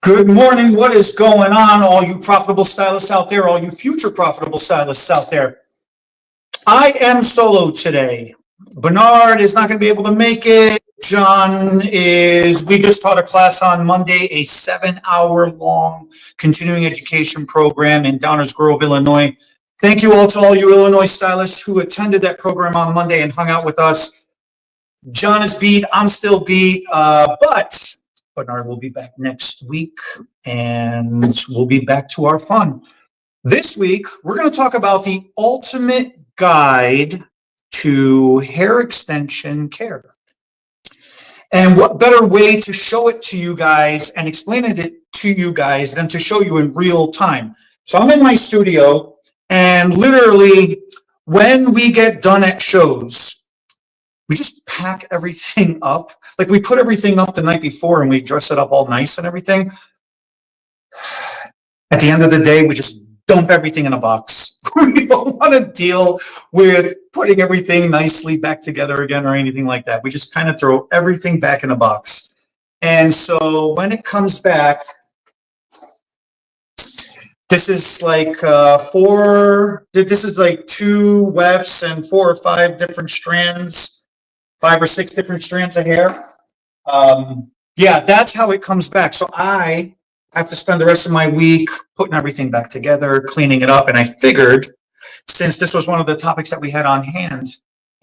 Good morning. What is going on, all you profitable stylists out there, all you future profitable stylists out there? I am solo today. Bernard is not going to be able to make it. We just taught a class on Monday, a 7-hour long continuing education program in Downers Grove, Illinois. Thank you all to all you Illinois stylists who attended that program on Monday and hung out with us. John is beat. I'm still beat, but Bernard will be back next week and we'll be back to our fun. This week, we're going to talk about the ultimate guide to hair extension care. And what better way to show it to you guys and explain it to you guys than to show you in real time. So I'm in my studio, and literally when we get done at shows, we just pack everything up. Like, we put everything up the night before and we dress it up all nice and everything. At the end of the day, we just dump everything in a box. We don't want to deal with putting everything nicely back together again or anything like that. We just kind of throw everything back in a box. And so when it comes back, this is like two wefts and 4 or 5 different strands. 5 or 6 different strands of hair. Yeah, that's how it comes back. So I have to spend the rest of my week putting everything back together, cleaning it up. And I figured, since this was one of the topics that we had on hand,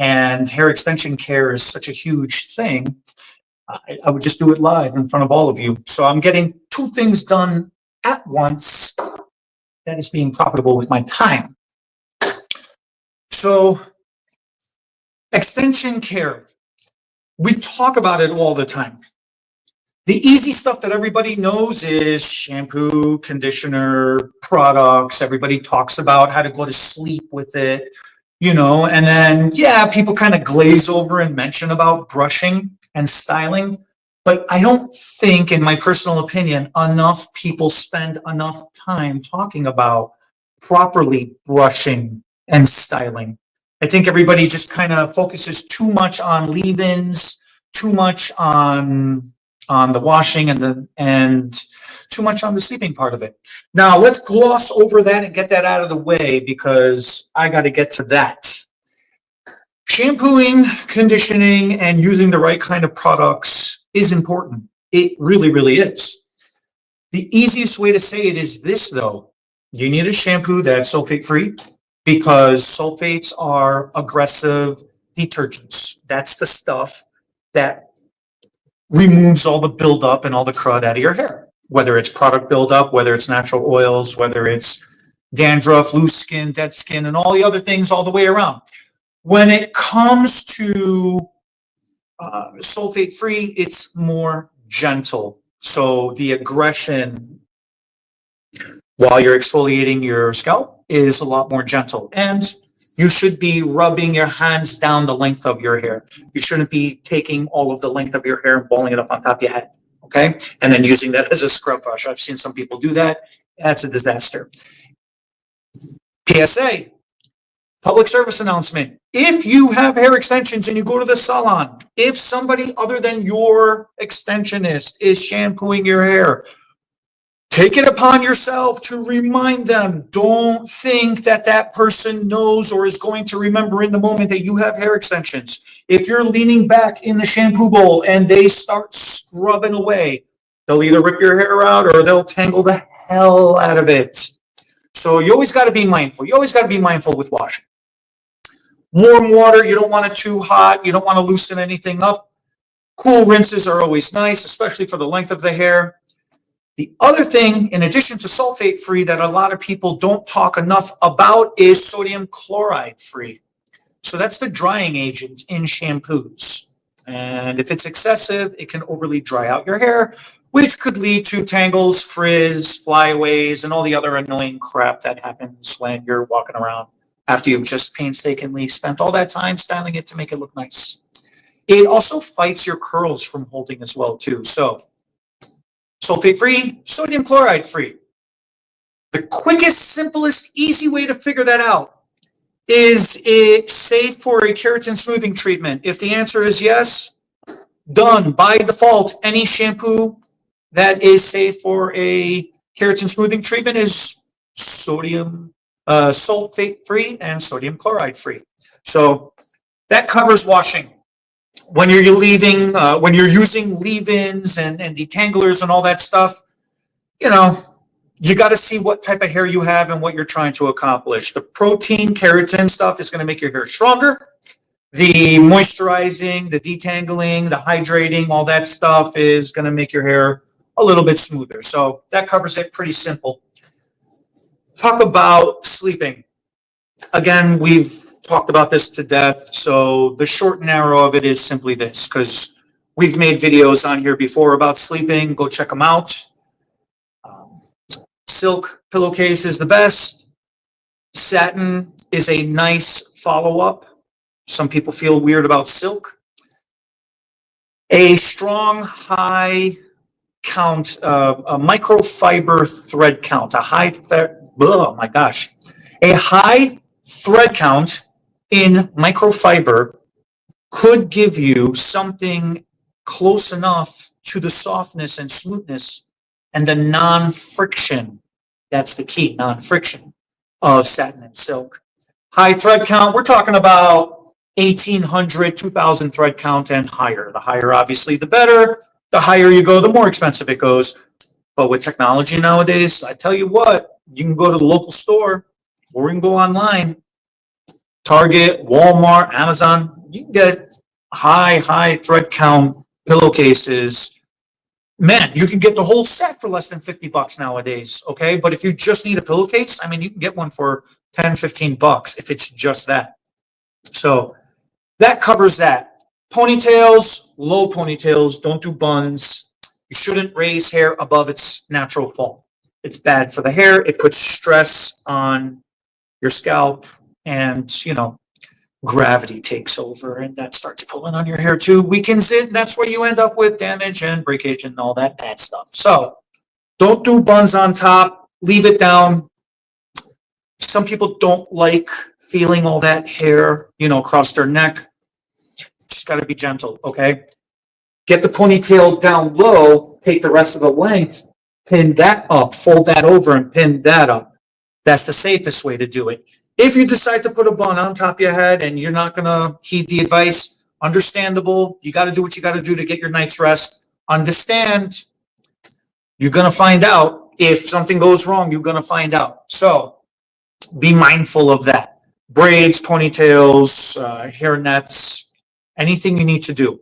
and hair extension care is such a huge thing, I would just do it live in front of all of you. So I'm getting 2 things done at once. That is being profitable with my time. So, extension care. We talk about it all the time. The easy stuff that everybody knows is shampoo, conditioner, products. Everybody talks about how to go to sleep with it, and then, yeah, people kind of glaze over and mention about brushing and styling. But I don't think, in my personal opinion, enough people spend enough time talking about properly brushing and styling. I think everybody just kind of focuses too much on leave-ins, too much on the washing and too much on the sleeping part of it. Now let's gloss over that and get that out of the way, because I got to get to that. Shampooing, conditioning, and using the right kind of products is important. It really, really is. The easiest way to say it is this, though. You need a shampoo that's sulfate-free, because sulfates are aggressive detergents. That's the stuff that removes all the buildup and all the crud out of your hair, whether it's product buildup, whether it's natural oils, whether it's dandruff, loose skin, dead skin, and all the other things all the way around. When it comes to sulfate-free, it's more gentle. So the aggression while you're exfoliating your scalp is a lot more gentle. And you should be rubbing your hands down the length of your hair. You shouldn't be taking all of the length of your hair and balling it up on top of your head, okay? And then using that as a scrub brush. I've seen some people do that. That's a disaster. PSA, public service announcement. If you have hair extensions and you go to the salon, if somebody other than your extensionist is shampooing your hair, take it upon yourself to remind them. Don't think that that person knows or is going to remember in the moment that you have hair extensions. If you're leaning back in the shampoo bowl and they start scrubbing away, they'll either rip your hair out or they'll tangle the hell out of it. So you always got to be mindful. You always got to be mindful with washing. Warm water, you don't want it too hot. You don't want to loosen anything up. Cool rinses are always nice, especially for the length of the hair. The other thing, in addition to sulfate-free, that a lot of people don't talk enough about is sodium chloride-free. So that's the drying agent in shampoos. And if it's excessive, it can overly dry out your hair, which could lead to tangles, frizz, flyaways, and all the other annoying crap that happens when you're walking around after you've just painstakingly spent all that time styling it to make it look nice. It also fights your curls from holding as well, too. So sulfate-free, sodium chloride-free. The quickest, simplest, easy way to figure that out is it safe for a keratin smoothing treatment? If the answer is yes, done. By default, any shampoo that is safe for a keratin smoothing treatment is sodium sulfate free and sodium chloride free. So that covers washing. When you're when you're using leave-ins and detanglers and all that stuff, you know, you got to see what type of hair you have and what you're trying to accomplish. The protein keratin stuff is going to make your hair stronger. The moisturizing, the detangling, the hydrating, all that stuff is going to make your hair a little bit smoother. So that covers it. Pretty simple. Talk about sleeping. Again, we've talked about this to death. So the short and narrow of it is simply this, because we've made videos on here before about sleeping. Go check them out. Silk pillowcase is the best. Satin is a nice follow-up. Some people feel weird about silk. A strong, high count, a microfiber thread count, a high thread count in microfiber could give you something close enough to the softness and smoothness and the non-friction. That's the key, non-friction of satin and silk. High thread count, we're talking about 1,800, 2,000 thread count and higher. The higher, obviously, the better. The higher you go, the more expensive it goes. But with technology nowadays, I tell you what, you can go to the local store or you can go online. Target, Walmart, Amazon, you can get high thread count pillowcases. Man, you can get the whole set for less than $50 nowadays, okay? But if you just need a pillowcase, I mean, you can get one for $10, $15 if it's just that. So that covers that. Ponytails, low ponytails, don't do buns. You shouldn't raise hair above its natural fall. It's bad for the hair. It puts stress on your scalp and, you know, gravity takes over and that starts pulling on your hair too, weakens it. That's where you end up with damage and breakage and all that bad stuff. So don't do buns on top, leave it down. Some people don't like feeling all that hair, you know, across their neck. Just got to be gentle, okay? Get the ponytail down low, take the rest of the length, pin that up, fold that over and pin that up. That's the safest way to do it. If you decide to put a bun on top of your head and you're not going to heed the advice, understandable. You got to do what you got to do to get your night's rest. Understand, you're going to find out. If something goes wrong, you're going to find out. So be mindful of that. Braids, ponytails, hair nets, anything you need to do.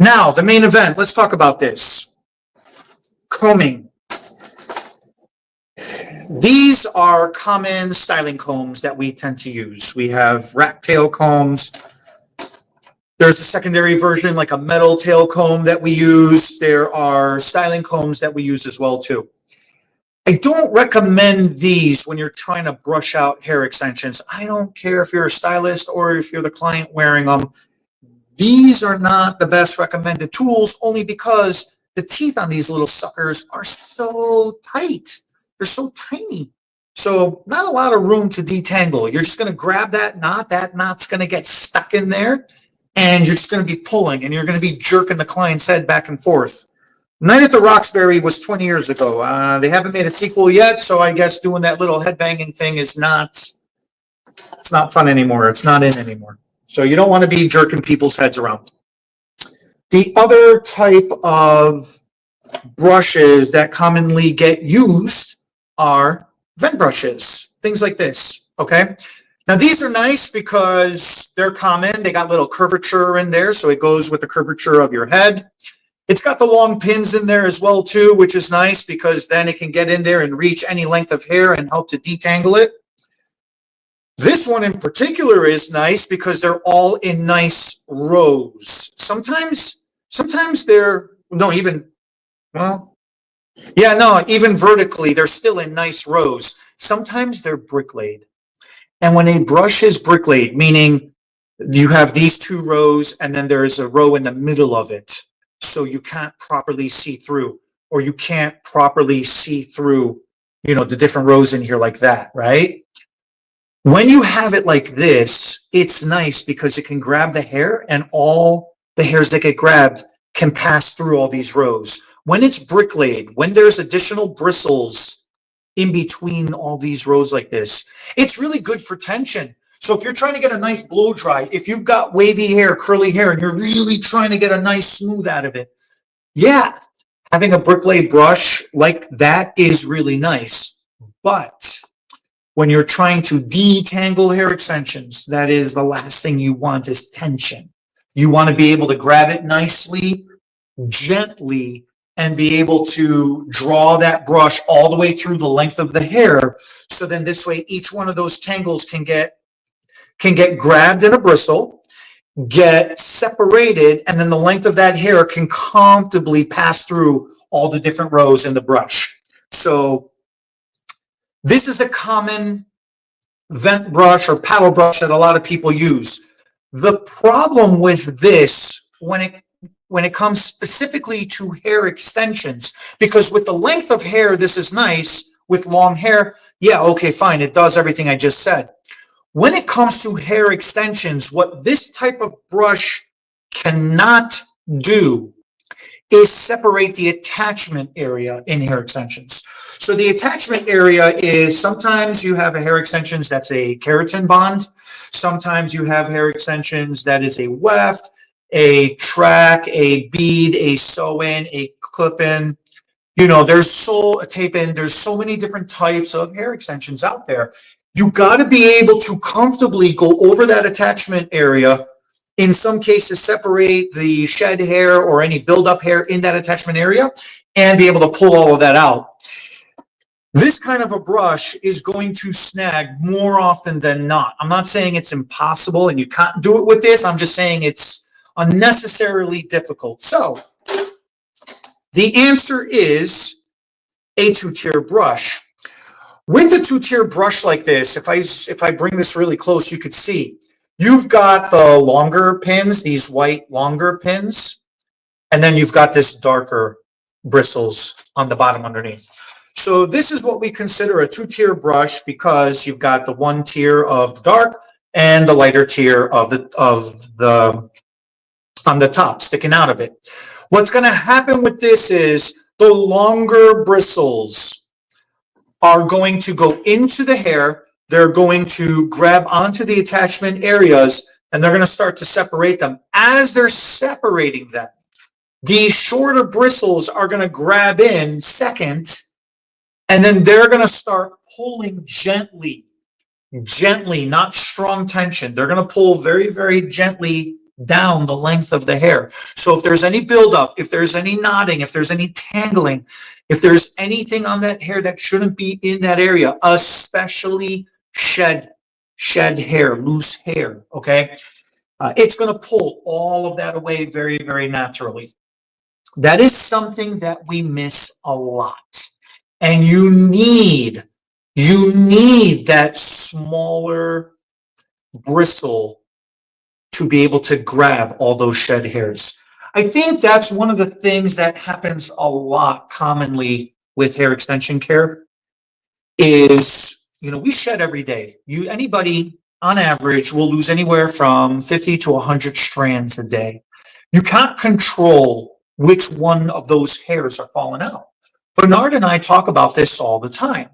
Now, the main event, let's talk about this. Combing. These are common styling combs that we tend to use. We have rat tail combs. There's a secondary version, like a metal tail comb that we use. There are styling combs that we use as well, too. I don't recommend these when you're trying to brush out hair extensions. I don't care if you're a stylist or if you're the client wearing them. These are not the best recommended tools, only because the teeth on these little suckers are so tight. They're so tiny. So not a lot of room to detangle. You're just going to grab that knot's going to get stuck in there, and you're just going to be pulling, and you're going to be jerking the client's head back and forth. Night at the Roxbury was 20 years ago. They haven't made a sequel yet, so I guess doing that little headbanging thing is it's not fun anymore. It's not in anymore. So you don't want to be jerking people's heads around. The other type of brushes that commonly get used are vent brushes, things like this, okay? Now, these are nice because they're common. They got little curvature in there, so it goes with the curvature of your head. It's got the long pins in there as well, too, which is nice because then it can get in there and reach any length of hair and help to detangle it. This one in particular is nice because they're all in nice rows. Sometimes they're, no, even, well, yeah, no, even vertically, they're still in nice rows. Sometimes they're brick-laid. And when a brush is brick-laid, meaning you have these two rows and then there is a row in the middle of it, so you can't properly see through, or you can't properly see through, you know, the different rows in here like that, right? When you have it like this, it's nice because it can grab the hair and all the hairs that get grabbed can pass through all these rows. when it's bricklayed, when there's additional bristles in between all these rows like this, it's really good for tension. So if you're trying to get a nice blow dry, if you've got wavy hair, curly hair, and you're really trying to get a nice smooth out of it, yeah, having a bricklay brush like that is really nice. But when you're trying to detangle hair extensions, that is the last thing you want is tension. You want to be able to grab it nicely, gently, and be able to draw that brush all the way through the length of the hair. So then this way, each one of those tangles can get grabbed in a bristle, get separated, and then the length of that hair can comfortably pass through all the different rows in the brush. So this is a common vent brush or paddle brush that a lot of people use. The problem with this, when it comes specifically to hair extensions, because with the length of hair, this is nice. With long hair, yeah, okay, fine, it does everything I just said. When it comes to hair extensions, what this type of brush cannot do is separate the attachment area in hair extensions. So the attachment area is, sometimes you have a hair extensions that's a keratin bond. Sometimes you have hair extensions that is a weft, a track, a bead, a sew-in, a clip-in. You know, there's a tape-in. There's so many different types of hair extensions out there. You got to be able to comfortably go over that attachment area, in some cases separate the shed hair or any buildup hair in that attachment area, and be able to pull all of that out. This kind of a brush is going to snag more often than not. I'm not saying it's impossible and you can't do it with this. I'm just saying it's unnecessarily difficult. So the answer is a two-tier brush. With a two-tier brush like this, if I bring this really close, you could see you've got the longer pins, these white longer pins, and then you've got this darker bristles on the bottom underneath. So this is what we consider a two-tier brush, because you've got the one tier of the dark and the lighter tier of the on the top sticking out of it. What's going to happen with this is the longer bristles are going to go into the hair. They're going to grab onto the attachment areas, and they're going to start to separate them. As they're separating them, the shorter bristles are going to grab in second, and then they're going to start pulling gently, not strong tension. They're going to pull very, very gently down the length of the hair. So if there's any buildup, if there's any knotting, if there's any tangling, if there's anything on that hair that shouldn't be in that area, especially shed hair, loose hair, okay? It's going to pull all of that away very, very naturally. That is something that we miss a lot. And you need that smaller bristle to be able to grab all those shed hairs. I think that's one of the things that happens a lot commonly with hair extension care is, you know, we shed every day. Anybody on average will lose anywhere from 50 to 100 strands a day. You can't control which one of those hairs are falling out. Bernard and I talk about this all the time.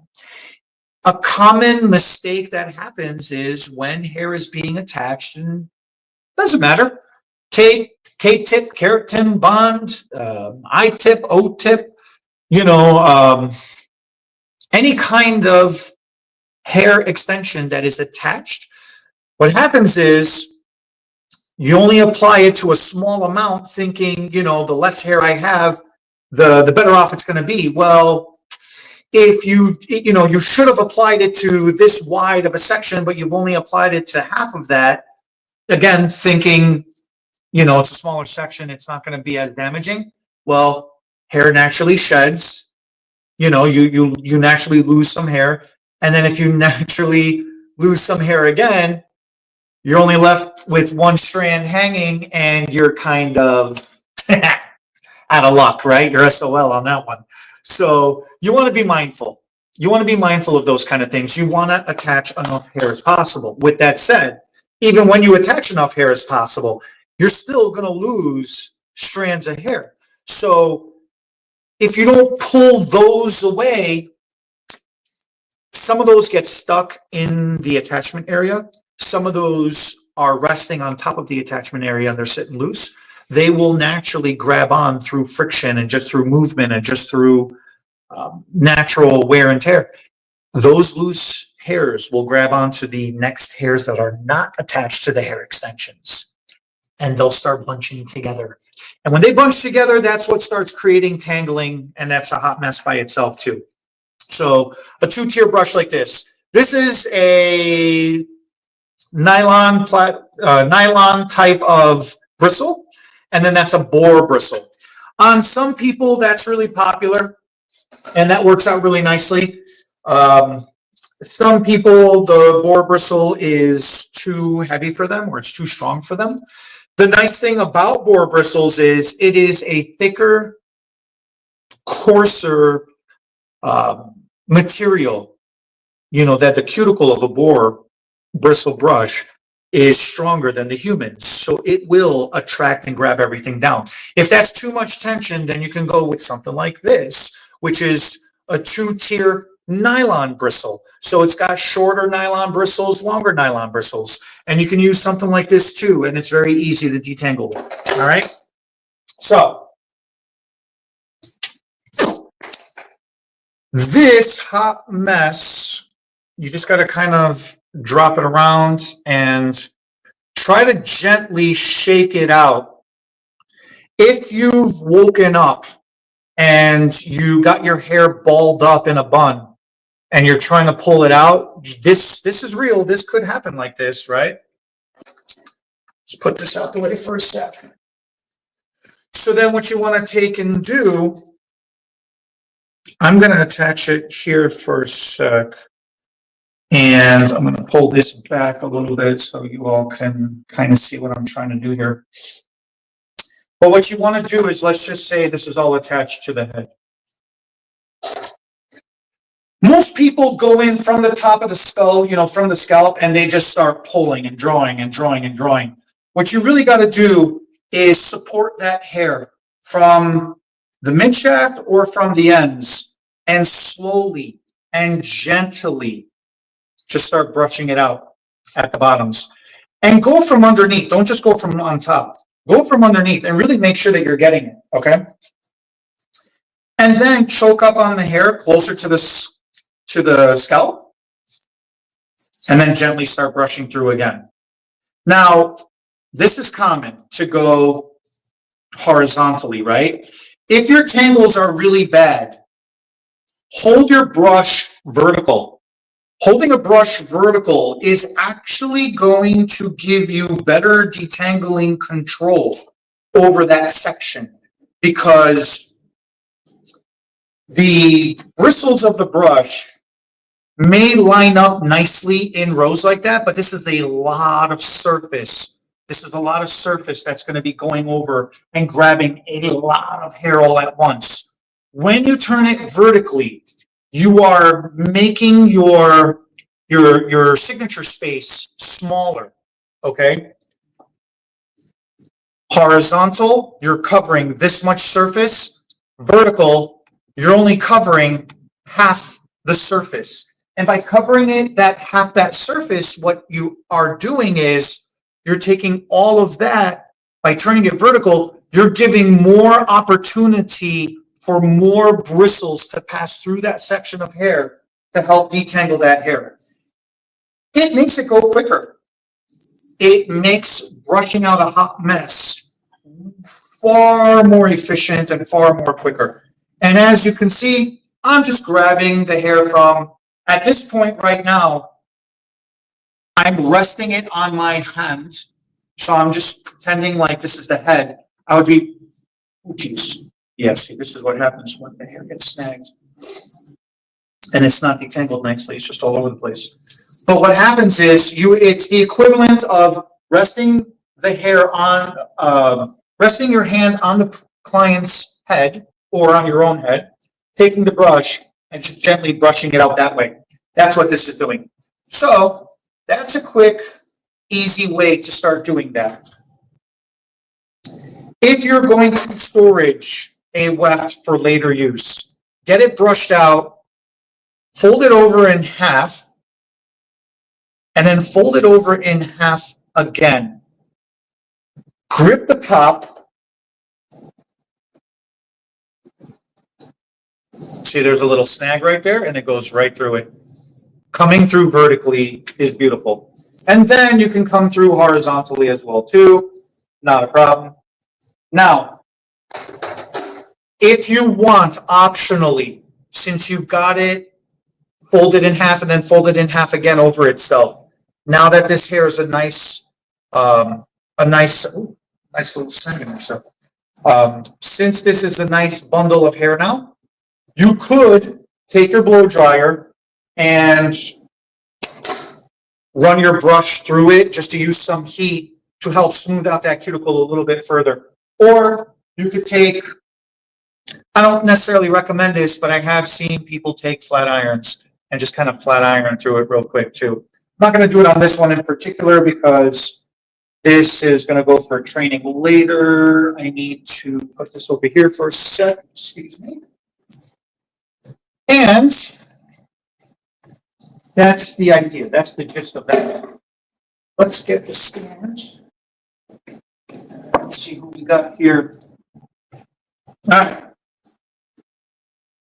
A common mistake that happens is when hair is being attached, and doesn't matter, tape, K-tip, keratin bond, I-tip, O-tip, you know, any kind of hair extension that is attached, what happens is you only apply it to a small amount thinking, you know, the less hair I have, the better off it's going to be. Well, if you should have applied it to this wide of a section, but you've only applied it to half of that, again, thinking, you know, it's a smaller section, it's not going to be as damaging. Well, hair naturally sheds, you know, you naturally lose some hair. And then if you naturally lose some hair again, you're only left with one strand hanging, and you're kind of out of luck, right? You're SOL on that one. So you want to be mindful. You want to be mindful of those kind of things. You want to attach enough hair as possible. With that said, even when you attach enough hair as possible, you're still going to lose strands of hair. So if you don't pull those away, some of those get stuck in the attachment area. Some of those are resting on top of the attachment area and they're sitting loose. They will naturally grab on through friction and just through movement and just through natural wear and tear. Those loose hairs will grab onto the next hairs that are not attached to the hair extensions, and they'll start bunching together. And when they bunch together, that's what starts creating tangling, and that's a hot mess by itself too. So a two-tier brush like this. This is a nylon type of bristle, and then that's a boar bristle. On some people, that's really popular, and that works out really nicely. Some people, the boar bristle is too heavy for them, or it's too strong for them. The nice thing about boar bristles is it is a thicker, coarser material, that the cuticle of a boar bristle brush is stronger than the humans, so it will attract and grab everything down. If that's too much tension, then you can go with something like this, which is a two-tier nylon bristle. So it's got shorter nylon bristles, longer nylon bristles, and you can use something like this too, and it's very easy to detangle with. All right, so this hot mess, you just got to kind of drop it around and try to gently shake it out. If you've woken up and you got your hair balled up in a bun and you're trying to pull it out, this is real. This could happen like this, right? Let's put this out the way for a sec. So then what you want to take and do, I'm going to attach it here for a sec. And I'm going to pull this back a little bit so you all can kind of see what I'm trying to do here. But what you want to do is, let's just say this is all attached to the head. Most people go in from the top of the skull, from the scalp, and they just start pulling and drawing and drawing and drawing. What you really got to do is support that hair from the mid shaft or from the ends, and slowly and gently just start brushing it out at the bottoms. And go from underneath. Don't just go from on top. Go from underneath and really make sure that you're getting it, okay? And then choke up on the hair closer to the scalp, and then gently start brushing through again. Now, this is common to go horizontally, right? If your tangles are really bad, hold your brush vertical. Holding a brush vertical is actually going to give you better detangling control over that section, because the bristles of the brush may line up nicely in rows like that, but this is a lot of surface. This is a lot of surface that's going to be going over and grabbing a lot of hair all at once. When you turn it vertically, you are making your signature space smaller, okay? Horizontal, you're covering this much surface. Vertical, you're only covering half the surface. And by covering it, half that surface, what you are doing is you're taking all of that. By turning it vertical, you're giving more opportunity for more bristles to pass through that section of hair to help detangle that hair. It makes it go quicker. It makes brushing out a hot mess far more efficient and far more quicker. And as you can see, I'm just grabbing the hair from, at this point right now, I'm resting it on my hand. So I'm just pretending like this is the head. I would be, oh geez. Yeah, see, this is what happens when the hair gets snagged. And it's not detangled nicely, it's just all over the place. But what happens is, it's the equivalent of resting the hair on, resting your hand on the client's head or on your own head, taking the brush and just gently brushing it out that way. That's what this is doing. So that's a quick, easy way to start doing that. If you're going to storage a weft for later use. Get it brushed out, fold it over in half, and then fold it over in half again. Grip the top. See, there's a little snag right there, and it goes right through it. Coming through vertically is beautiful. And then you can come through horizontally as well too. Not a problem. Now, if you want, optionally, since you've got it folded in half and then folded in half again over itself, now that this hair is a nice little segment. So, since this is a nice bundle of hair now, you could take your blow dryer and run your brush through it just to use some heat to help smooth out that cuticle a little bit further. Or you could take, I don't necessarily recommend this, but I have seen people take flat irons and just kind of flat iron through it real quick too. I'm not going to do it on this one in particular because this is going to go for training later. I need to put this over here for a sec. Excuse me. And that's the idea. That's the gist of that. Let's get the stands. Let's see who we got here. All right.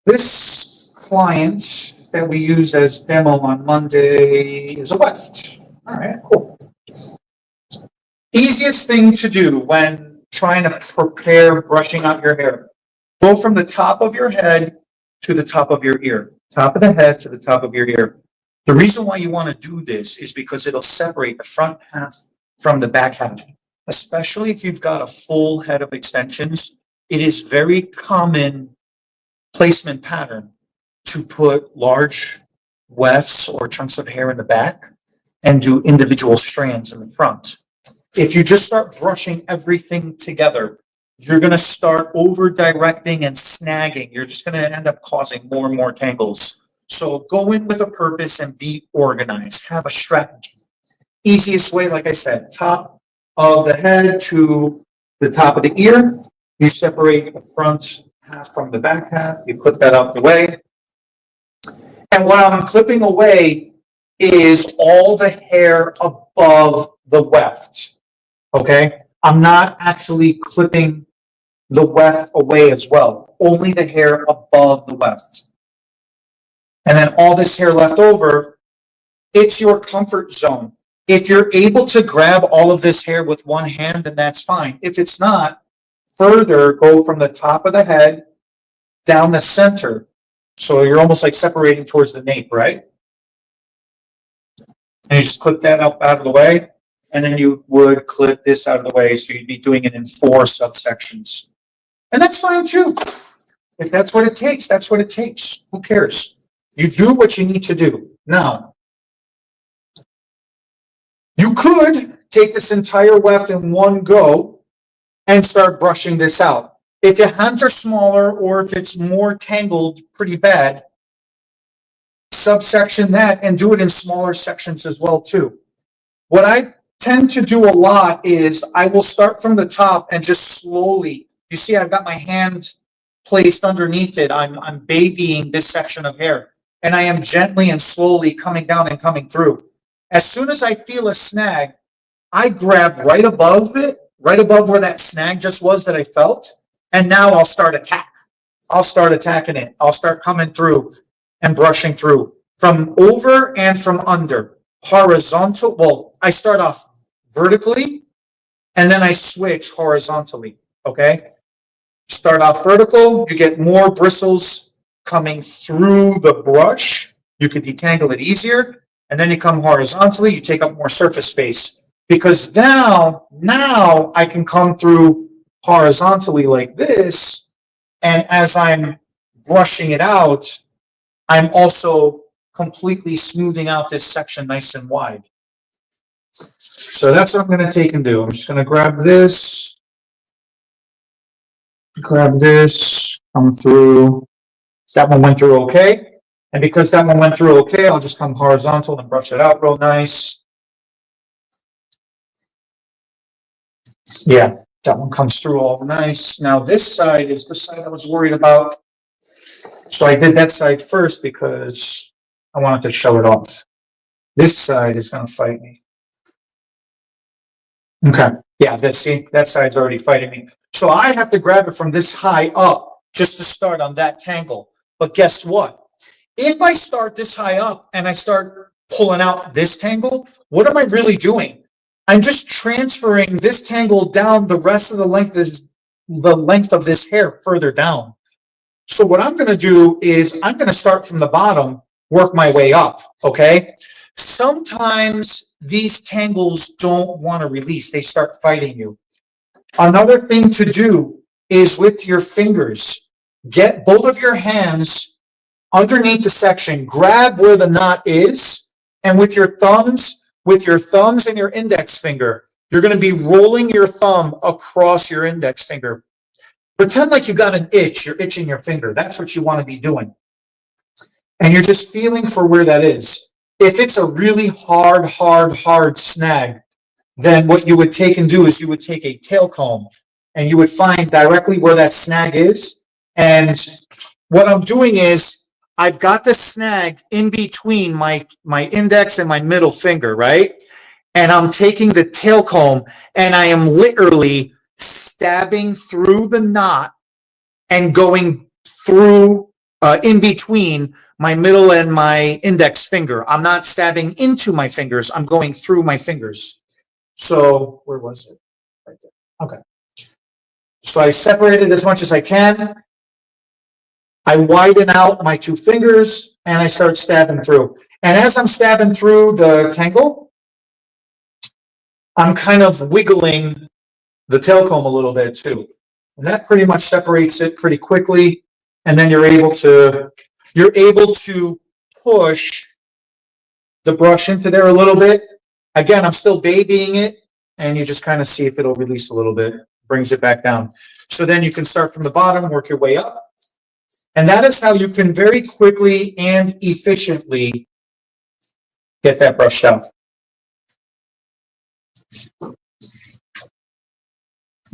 This client that we use as demo on Monday is a weft. All right, cool. Easiest thing to do when trying to prepare brushing out your hair. Go from the top of your head to the top of your ear. Top of the head to the top of your ear. The reason why you want to do this is because it'll separate the front half from the back half. Especially if you've got a full head of extensions, it is very common placement pattern to put large wefts or chunks of hair in the back and do individual strands in the front. If you just start brushing everything together, you're going to start over directing and snagging. You're just going to end up causing more and more tangles. So go in with a purpose and be organized. Have a strategy. Easiest way, like I said, top of the head to the top of the ear. You separate the front half from the back half. You put that out the way. And what I'm clipping away is all the hair above the weft. Okay? I'm not actually clipping the weft away as well. Only the hair above the weft. And then all this hair left over, it's your comfort zone. If you're able to grab all of this hair with one hand, then that's fine. If it's not, further go from the top of the head down the center. So you're almost like separating towards the nape, right? And you just clip that up out of the way. And then you would clip this out of the way. So you'd be doing it in 4 subsections. And that's fine too. If that's what it takes, that's what it takes. Who cares? You do what you need to do. Now, you could take this entire weft in one go and start brushing this out. If your hands are smaller or if it's more tangled pretty bad, subsection that and do it in smaller sections as well too. What I tend to do a lot is I will start from the top and just slowly, you see I've got my hand placed underneath it. I'm babying this section of hair and I am gently and slowly coming down and coming through. As soon as I feel a snag, I grab right above it, right above where that snag just was that I felt. And now I'll start attack. I'll start attacking it. I'll start coming through and brushing through from over and from under. Horizontal. Well, I start off vertically and then I switch horizontally. Okay. Start off vertical. You get more bristles coming through the brush. You can detangle it easier. And then you come horizontally. You take up more surface space because now I can come through horizontally like this, and as I'm brushing it out, I'm also completely smoothing out this section nice and wide. So that's what I'm going to take and do. I'm just going to grab this, come through. That one went through okay. And because that one went through okay, I'll just come horizontal and brush it out real nice. Yeah. That one comes through all nice. Now this side is the side I was worried about. So I did that side first because I wanted to show it off. This side is going to fight me. Okay. Yeah, that side's already fighting me. So I have to grab it from this high up just to start on that tangle. But guess what? If I start this high up and I start pulling out this tangle, what am I really doing? I'm just transferring this tangle down the rest of the length of this hair further down. So what I'm going to do is I'm going to start from the bottom, work my way up, okay? Sometimes these tangles don't want to release. They start fighting you. Another thing to do is with your fingers, get both of your hands underneath the section, grab where the knot is, and with your thumbs and your index finger, you're going to be rolling your thumb across your index finger. Pretend like you got an itch, you're itching your finger. That's what you want to be doing. And you're just feeling for where that is. If it's a really hard snag, then what you would take and do is you would take a tail comb and you would find directly where that snag is. And what I'm doing is I've got the snag in between my index and my middle finger, right? And I'm taking the tail comb and I am literally stabbing through the knot and going through in between my middle and my index finger. I'm not stabbing into my fingers. I'm going through my fingers. So where was it? Right there. Okay. So I separated as much as I can. I widen out my two fingers and I start stabbing through. And as I'm stabbing through the tangle, I'm kind of wiggling the tail comb a little bit too. And that pretty much separates it pretty quickly. And then you're able to push the brush into there a little bit. Again, I'm still babying it, and you just kind of see if it'll release a little bit, brings it back down. So then you can start from the bottom, work your way up. And that is how you can very quickly and efficiently get that brushed out.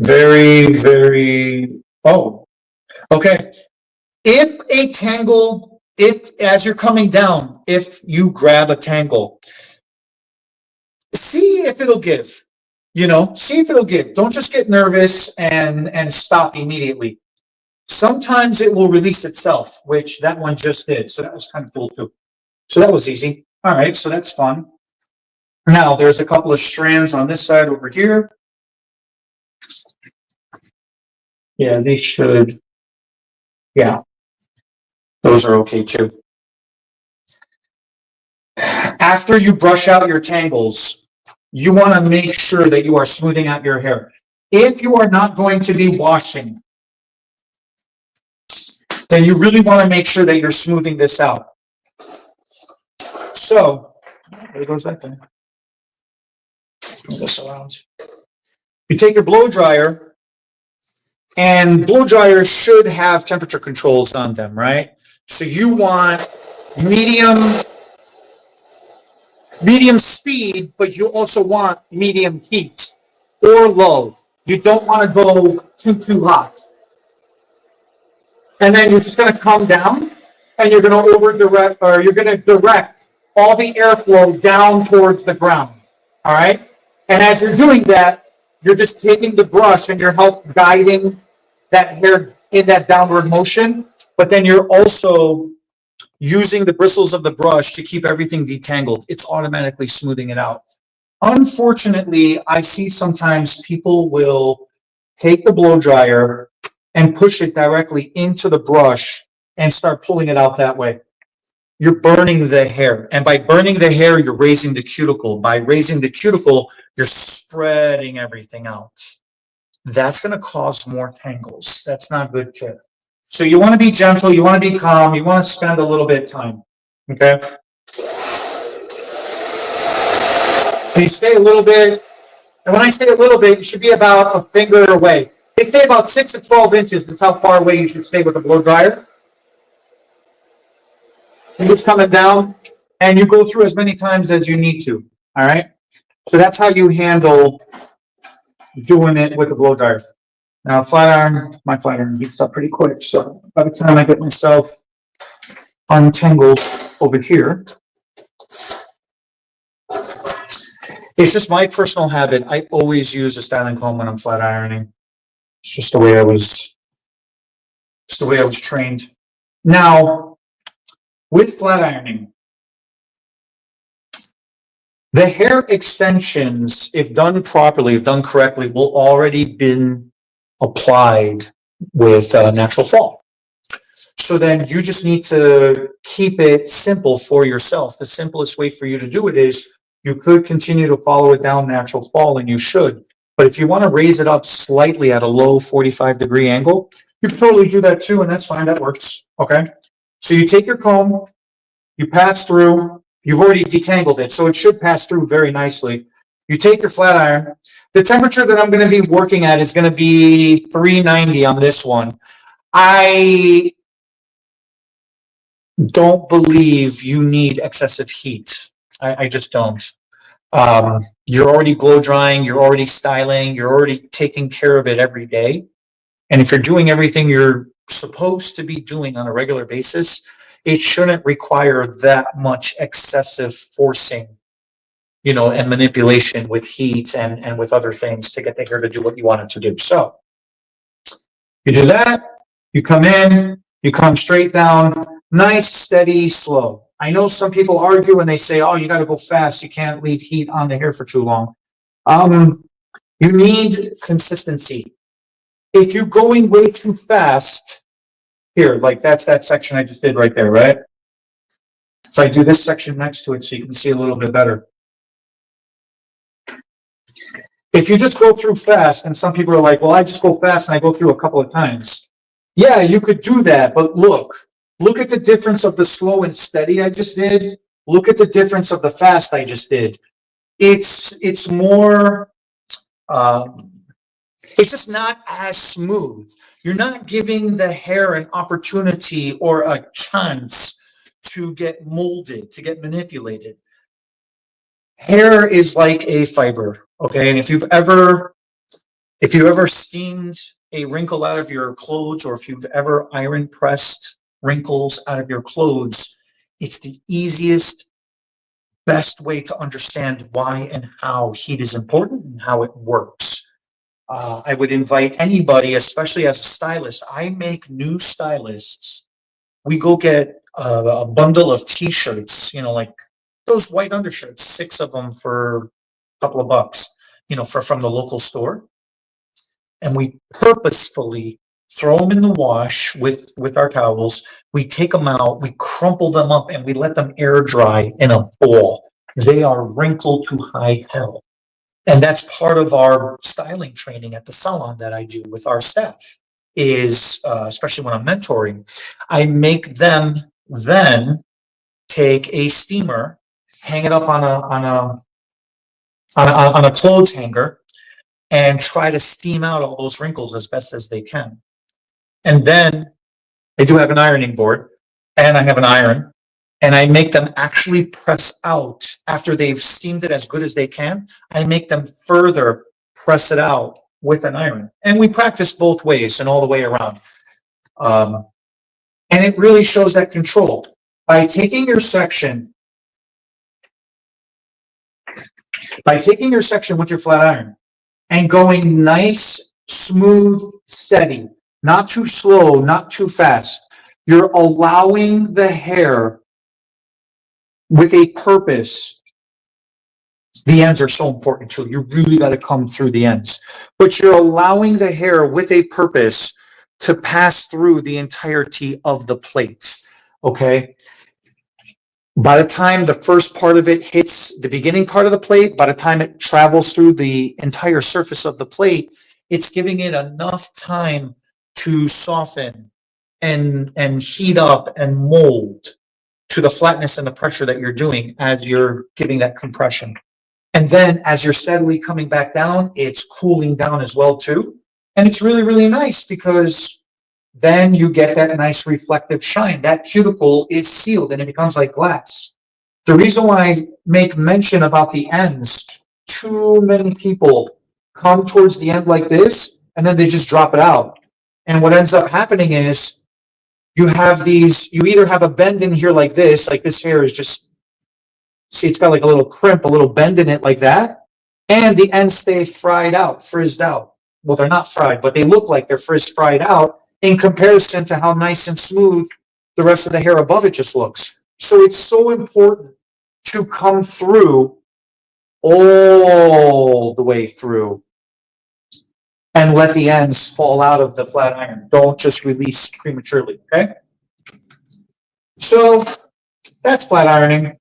Very, very, oh, okay. As you're coming down, if you grab a tangle, see if it'll give, see if it'll give. Don't just get nervous and stop immediately. Sometimes it will release itself, which that one just did. So that was kind of cool too. So that was easy. All right, so that's fun. Now there's a couple of strands on this side over here. Yeah, they should. Yeah, those are okay too. After you brush out your tangles, you want to make sure that you are smoothing out your hair. If you are not going to be washing, then you really want to make sure that you're smoothing this out. So, there goes that thing. Move this around. You take your blow dryer, and blow dryers should have temperature controls on them, right? So you want medium speed, but you also want medium heat or low. You don't want to go too hot. And then you're just going to come down and you're going to direct all the airflow down towards the ground. All right. And as you're doing that, you're just taking the brush and you're guiding that hair in that downward motion. But then you're also using the bristles of the brush to keep everything detangled. It's automatically smoothing it out. Unfortunately, I see sometimes people will take the blow dryer and push it directly into the brush and start pulling it out that way. You're burning the hair. And by burning the hair, you're raising the cuticle. By raising the cuticle, you're spreading everything out. That's going to cause more tangles. That's not a good tip. So you want to be gentle. You want to be calm. You want to spend a little bit of time. Okay? So you stay a little bit. And when I say a little bit, you should be about a finger away. They say about 6 to 12 inches is how far away you should stay with a blow dryer. You're just coming down, and you go through as many times as you need to. All right? So that's how you handle doing it with a blow dryer. Now, my flat iron heats up pretty quick. So by the time I get myself untangled over here, it's just my personal habit. I always use a styling comb when I'm flat ironing. It's just the way I was, it's the way I was trained. Now, with flat ironing, the hair extensions, if done properly, if done correctly, will already been applied with natural fall. So then you just need to keep it simple for yourself. The simplest way for you to do it is you could continue to follow it down natural fall, and you should. But if you want to raise it up slightly at a low 45-degree angle, you can totally do that too, and that's fine. That works. Okay. So you take your comb, you pass through, you've already detangled it, so it should pass through very nicely. You take your flat iron. The temperature that I'm going to be working at is going to be 390 on this one. I don't believe you need excessive heat. I just don't. You're already blow drying, you're already styling, you're already taking care of it every day. And if you're doing everything you're supposed to be doing on a regular basis, it shouldn't require that much excessive forcing, and manipulation with heat and with other things to get the hair to do what you want it to do. So you do that, you come in, you come straight down, nice, steady, slow. I know some people argue and they say, oh, you got to go fast. You can't leave heat on the hair for too long. You need consistency. If you're going way too fast, here, like that's that section I just did right there, right? If I do this section next to it so you can see a little bit better. If you just go through fast, and some people are like, well, I just go fast and I go through a couple of times. Yeah, you could do that, but look at the difference of the slow and steady I just did. Look at the difference of the fast I just did. It's more, it's just not as smooth. You're not giving the hair an opportunity or a chance to get molded, to get manipulated. Hair is like a fiber, okay? And if you've ever steamed a wrinkle out of your clothes, or if you've ever iron pressed wrinkles out of your clothes, it's the easiest, best way to understand why and how heat is important and how it works. I would invite anybody, especially as a stylist. I make new stylists. We go get a bundle of t-shirts, like those white undershirts, 6 of them for a couple of bucks, from the local store. And we purposefully throw them in the wash with our towels. We take them out, we crumple them up, and we let them air dry in a ball. They are wrinkled to high hell. And that's part of our styling training at the salon that I do with our staff, is especially when I'm mentoring, I make them then take a steamer, hang it up on a clothes hanger, and try to steam out all those wrinkles as best as they can. And then I do have an ironing board, and I have an iron, and I make them actually press out after they've steamed it as good as they can. I make them further press it out with an iron. And we practice both ways and all the way around. And it really shows that control. By taking your section with your flat iron and going nice, smooth, steady, not too slow, not too fast, you're allowing the hair with a purpose. The ends are so important too. You really got to come through the ends. But you're allowing the hair with a purpose to pass through the entirety of the plate. Okay? By the time the first part of it hits the beginning part of the plate, by the time it travels through the entire surface of the plate, it's giving it enough time to soften and heat up and mold to the flatness and the pressure that you're doing as you're giving that compression. And then as you're steadily coming back down, it's cooling down as well too. And it's really, really nice, because then you get that nice reflective shine. That cuticle is sealed and it becomes like glass. The reason why I make mention about the ends, too many people come towards the end like this, and then they just drop it out. And what ends up happening is you have these, you either have a bend in here like this hair is just, see, it's got like a little crimp, a little bend in it like that, and the ends stay fried out, frizzed out. Well, they're not fried, but they look like they're fried out in comparison to how nice and smooth the rest of the hair above it just looks. So it's so important to come through all the way through and let the ends fall out of the flat iron. Don't just release prematurely, okay? So that's flat ironing.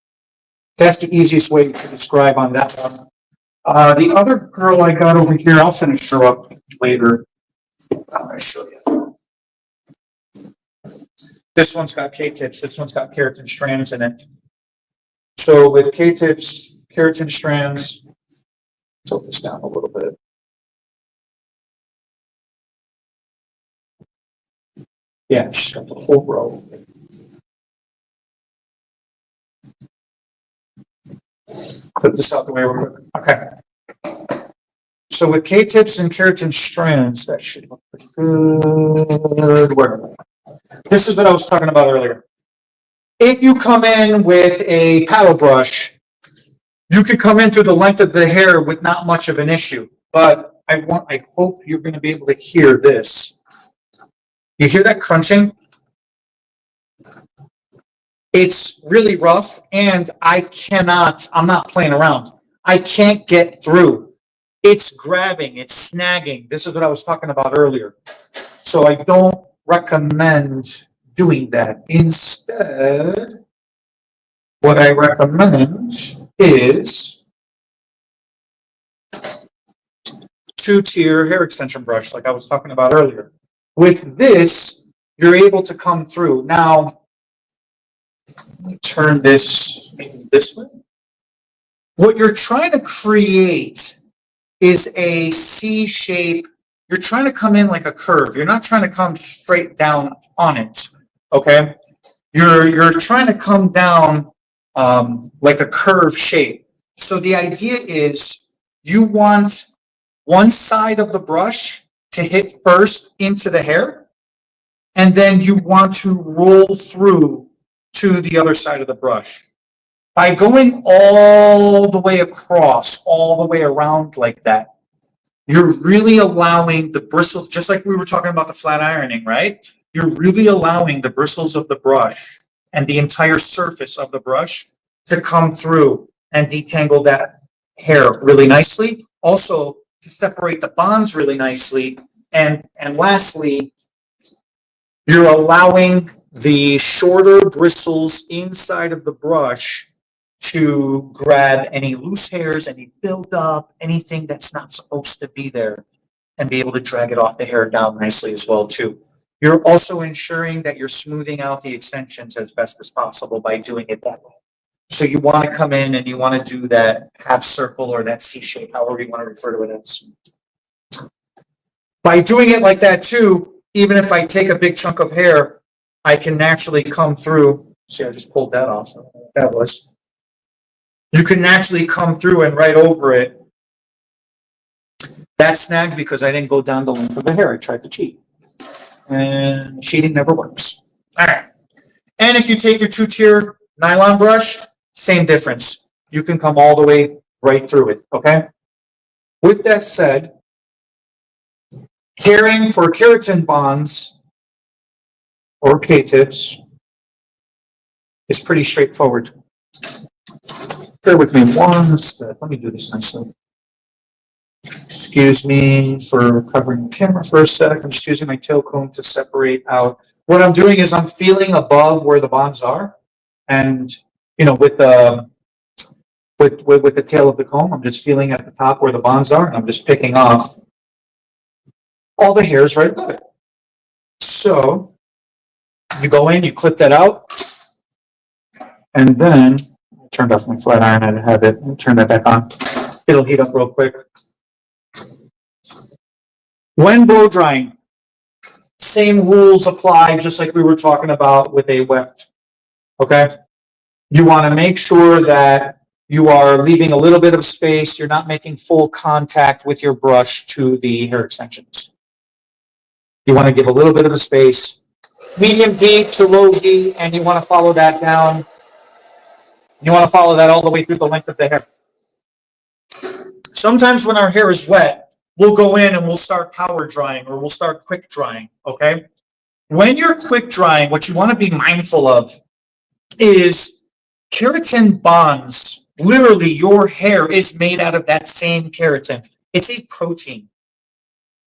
That's the easiest way to describe on that one. The other girl I got over here, I'll finish her up later. I'm going to show you. This one's got K-tips. This one's got keratin strands in it. So with K-tips, keratin strands, tilt this down a little bit. Yeah, she's got the whole row. Clip this out the way real quick. Okay. So with K-tips and keratin strands, that should look good. Where? This is what I was talking about earlier. If you come in with a paddle brush, you could come in through the length of the hair with not much of an issue. But I hope you're going to be able to hear this. You hear that crunching? It's really rough, and I'm not playing around. I can't get through. It's grabbing, it's snagging. This is what I was talking about earlier. So I don't recommend doing that. Instead, what I recommend is two-tier hair extension brush, like I was talking about earlier. With this, you're able to come through. Now, let me turn this way. What you're trying to create is a C shape. You're trying to come in like a curve. You're not trying to come straight down on it. Okay? You're trying to come down like a curve shape. So the idea is you want one side of the brush to hit first into the hair, and then you want to roll through to the other side of the brush. By going all the way across, all the way around like that, you're really allowing the bristles, just like we were talking about the flat ironing, right? You're really allowing the bristles of the brush and the entire surface of the brush to come through and detangle that hair really nicely. Also, to separate the bonds really nicely. And lastly, you're allowing the shorter bristles inside of the brush to grab any loose hairs, any buildup, anything that's not supposed to be there, and be able to drag it off the hair down nicely as well too. You're also ensuring that you're smoothing out the extensions as best as possible by doing it that way. So you want to come in and you want to do that half circle or that C shape, however you want to refer to it as. By doing it like that too, even if I take a big chunk of hair, I can naturally come through. See, I just pulled that off. That was. You can naturally come through and right over it. That snagged because I didn't go down the length of the hair. I tried to cheat. And cheating never works. All right. And if you take your two-tier nylon brush, same difference. You can come all the way right through it, okay? With that said, caring for keratin bonds or K-tips is pretty straightforward. Bear with me one step. Let me do this nicely. Excuse me for covering the camera for a sec. I'm just using my tail comb to separate out. What I'm doing is I'm feeling above where the bonds are, and with the tail of the comb, I'm just feeling at the top where the bonds are, and I'm just picking off all the hairs right above it. So you go in, you clip that out, and then I turned off my flat iron. I didn't have it. Turn that back on. It'll heat up real quick. When blow drying, same rules apply, just like we were talking about with a weft. Okay? You want to make sure that You are leaving a little bit of space. You're not making full contact with your brush to the hair extensions. You want to give a little bit of a space. Medium heat to low heat, and you want to follow that down. You want to follow that all the way through the length of the hair. Sometimes when our hair is wet, we'll go in and we'll start power drying, or we'll start quick drying, okay? When you're quick drying, what you want to be mindful of is keratin bonds. Literally, your hair is made out of that same keratin. It's a protein.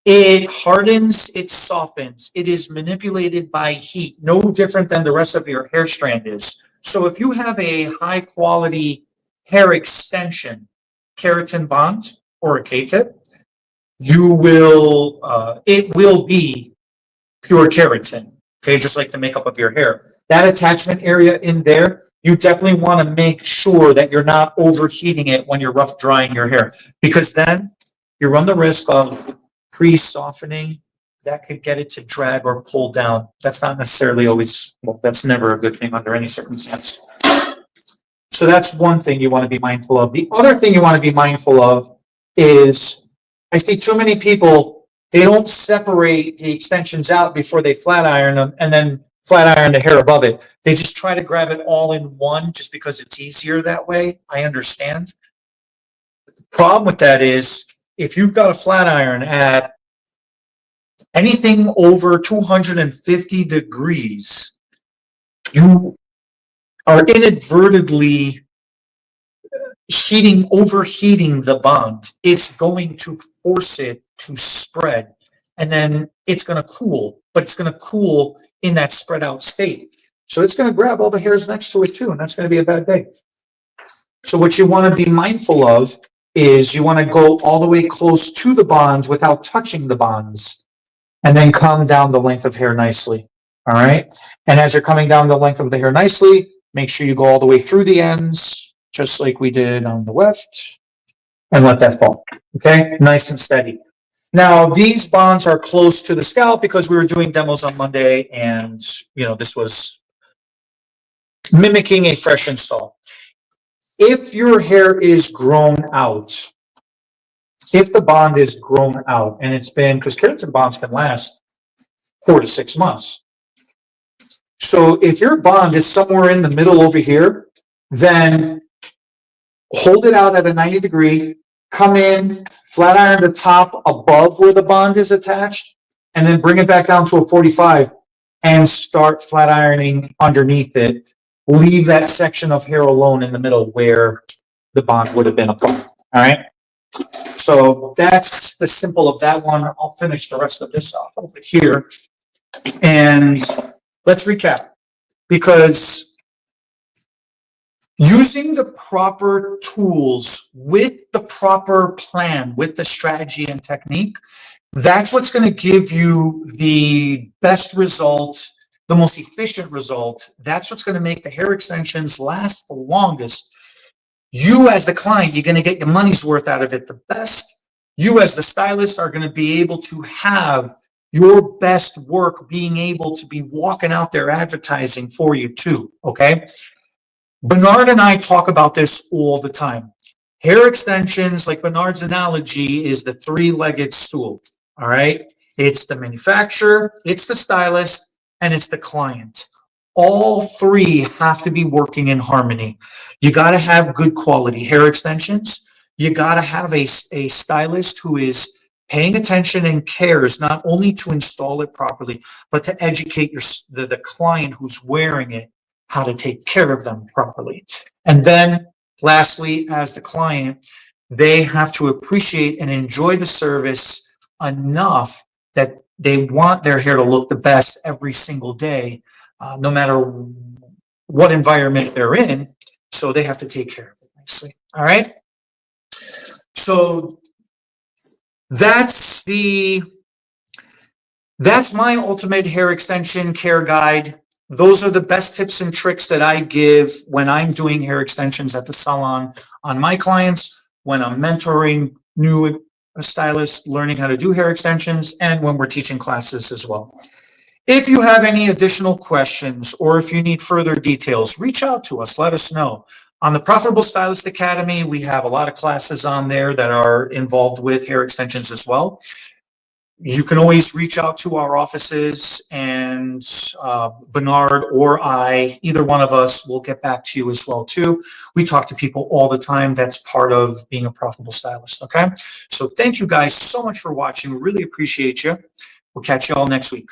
It hardens, it softens, it is manipulated by heat, no different than the rest of your hair strand is. So if you have a high quality hair extension, keratin bond or a K-tip, you will, it will be pure keratin, okay, just like the makeup of your hair. That attachment area in there, you definitely want to make sure that you're not overheating it when you're rough drying your hair, because then you run the risk of pre-softening that could get it to drag or pull down. That's not necessarily always, well, that's never a good thing under any circumstance. So that's one thing you want to be mindful of. The other thing you want to be mindful of is, I see too many people, they don't separate the extensions out before they flat iron them and then flat iron the hair above it. They just try to grab it all in one just because it's easier that way. I understand. The problem with that is, if you've got a flat iron at anything over 250 degrees, you are inadvertently overheating the bond. It's going to force it to spread, and then it's going to cool, but it's going to cool in that spread out state. So it's going to grab all the hairs next to it too, and that's going to be a bad day. So what you want to be mindful of is you want to go all the way close to the bonds without touching the bonds, and then come down the length of hair nicely. All right. And as you're coming down the length of the hair nicely, make sure you go all the way through the ends, just like we did on the left, and let that fall. Okay. Nice and steady. Now, these bonds are close to the scalp because we were doing demos on Monday, and, you know, this was mimicking a fresh install. If your hair is grown out, if the bond is grown out, and it's been, because keratin bonds can last 4 to 6 months. So if your bond is somewhere in the middle over here, then hold it out at a 90 degree, come in, flat iron the top above where the bond is attached, and then bring it back down to a 45 and start flat ironing underneath it. Leave that section of hair alone in the middle where the bond would have been applied. All right. So that's the simple of that one. I'll finish the rest of this off over here. And let's recap, because using the proper tools with the proper plan, with the strategy and technique, that's what's going to give you the best result, the most efficient result. That's what's going to make the hair extensions last the longest. You as the client, you're going to get your money's worth out of it the best. You as the stylist are going to be able to have your best work, being able to be walking out there advertising for you too, okay? Bernard and I talk about this all the time. Hair extensions, like Bernard's analogy, is the three-legged stool, all right? It's the manufacturer, it's the stylist, and it's the client. All three have to be working in harmony. You got to have good quality hair extensions. You got to have a stylist who is paying attention and cares not only to install it properly, but to educate the client who's wearing it how to take care of them properly. And then lastly, as the client, they have to appreciate and enjoy the service enough that they want their hair to look the best every single day, no matter what environment they're in. So they have to take care of it nicely. All right. So that's my ultimate hair extension care guide. Those are the best tips and tricks that I give when I'm doing hair extensions at the salon on my clients, when I'm mentoring new stylists learning how to do hair extensions, and when we're teaching classes as well. If you have any additional questions or if you need further details, reach out to us, let us know. On the Profitable Stylist Academy, we have a lot of classes on there that are involved with hair extensions as well. You can always reach out to our offices, and Bernard or I, either one of us, will get back to you as well too. We talk to people all the time. That's part of being a profitable stylist. Okay. So thank you guys so much for watching. We really appreciate you. We'll catch you all next week.